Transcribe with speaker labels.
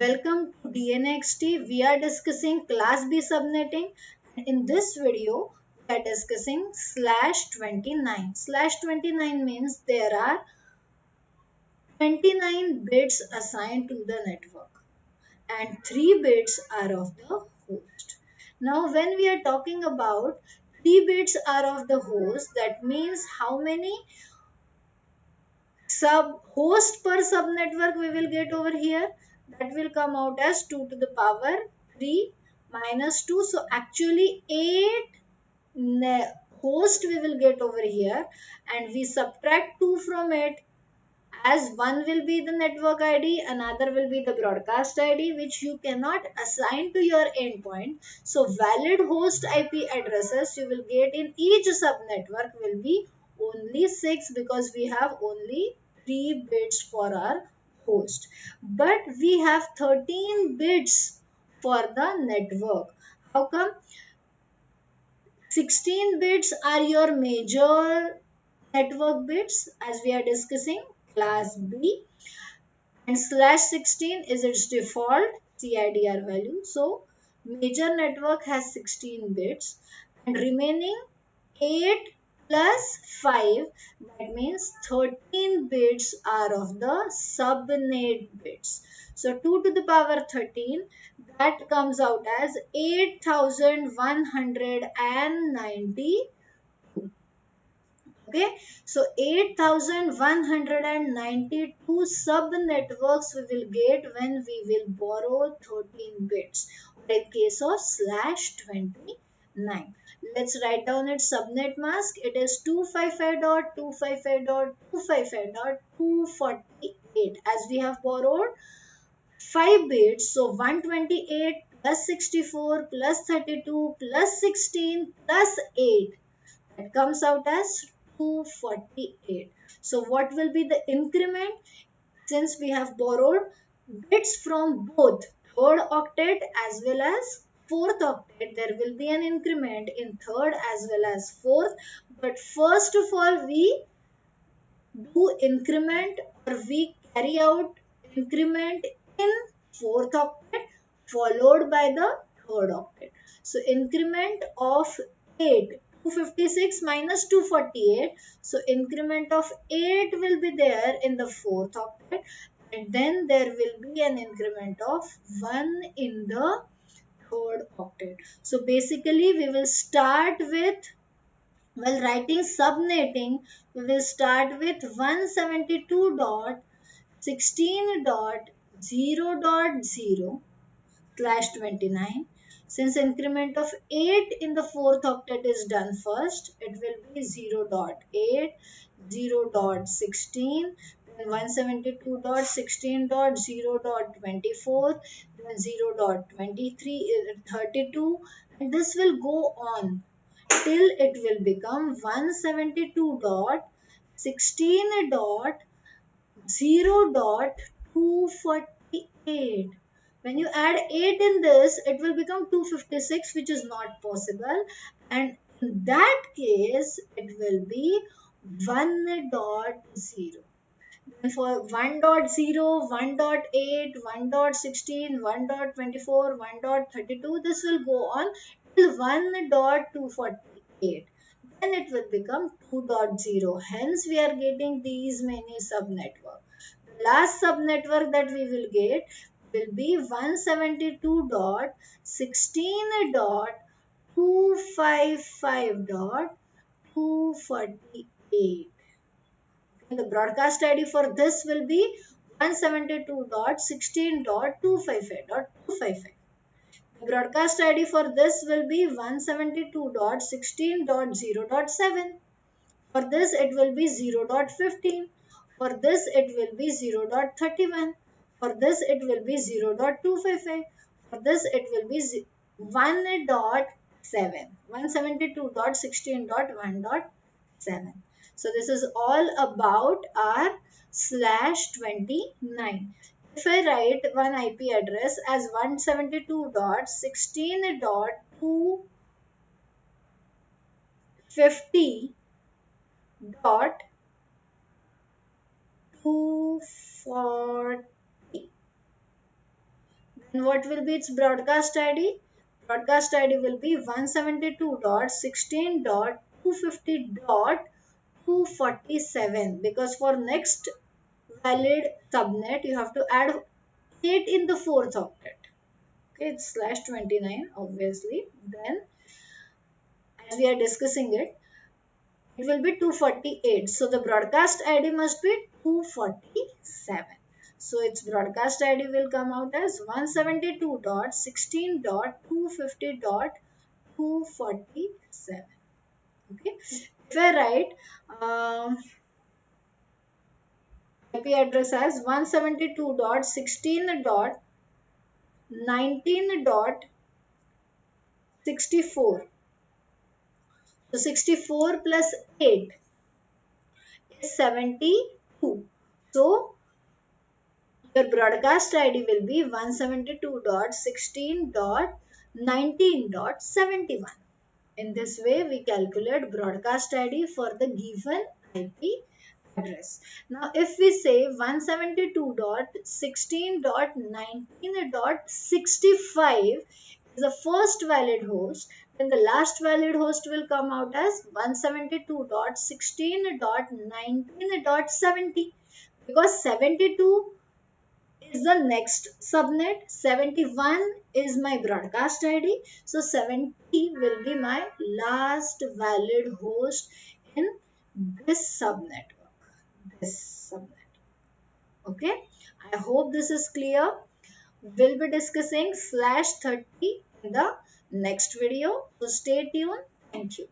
Speaker 1: Welcome to dNAxt. We are discussing class B subnetting. In this video, we are discussing /29. /29 means there are 29 bits assigned to the network and 3 bits are of the host. Now, when we are talking about 3 bits are of the host, that means how many sub host per subnetwork we will get over here. That will come out as 2 to the power 3 minus 2. So actually 8 host we will get over here, and we subtract 2 from it, as one will be the network ID, another will be the broadcast ID, which you cannot assign to your endpoint. So valid host IP addresses you will get in each subnetwork will be only 6, because we have only 3 bits for our host. But we have 13 bits for the network. How come? 16 bits are your major network bits, as we are discussing class B, and /16 is its default CIDR value. So major network has 16 bits, and remaining 8 plus 5, that means 13 bits are of the subnet bits. So 2 to the power 13, that comes out as 8190. Okay, so 8192 sub networks we will get when we will borrow 13 bits, or in case of /29. Let's write down its subnet mask. It is 255.255.255.248, as we have borrowed 5 bits. So 128 plus 64 plus 32 plus 16 plus 8, that comes out as 248. So what will be the increment? Since we have borrowed bits from both third octet as well as fourth octet, there will be an increment in third as well as fourth. But first of all, we do increment, or we carry out increment in fourth octet followed by the third octet. So increment of 8, 256 minus 248. So increment of 8 will be there in the fourth octet, and then there will be an increment of 1 in the third octet. So basically we will start with, while writing subnetting, we will start with 172.16.0.0/29. Since increment of 8 in the fourth octet is done first, it will be 0.8, 0.16, then 172.16.0.24, then 0.23, and this will go on till it will become 172.16.0.248. When you add 8 in this, it will become 256, which is not possible, and in that case it will be 1.0. Then for 1.0, 1.8, 1.16, 1.24, 1.32, this will go on till 1.248. Then it will become 2.0. Hence, we are getting these many subnetwork. The last subnetwork that we will get will be 172.16.255.248. The broadcast ID for this will be 172.16.255.255. The broadcast ID for this will be 172.16.0.7. For this it will be 0.15. For this it will be 0.31. For this it will be 0.255. For this it will be 1.7. 172.16.1.7. So this is all about our /29. If I write one IP address as 172.16.250.240, And what will be its broadcast ID? Broadcast ID will be 172.16.250.247, because for next valid subnet you have to add 8 in the fourth octet. Okay, it's slash 29 obviously. Then as we are discussing it, it will be 248. So the broadcast ID must be 247. So its broadcast ID will come out as 172.16.250.247. Okay. If I write IP address as 172.16.19.64. So 64 plus 8 is 72. So your broadcast ID will be 172.16.19.71. In this way, we calculate broadcast ID for the given IP address. Now, if we say 172.16.19.65 is the first valid host, then the last valid host will come out as 172.16.19.70, because 72 is the next subnet, 71 is my broadcast ID, so 70 will be my last valid host in this subnetwork. This subnet. Okay, I hope this is clear. We'll be discussing slash 30 in the next video, so stay tuned. Thank you.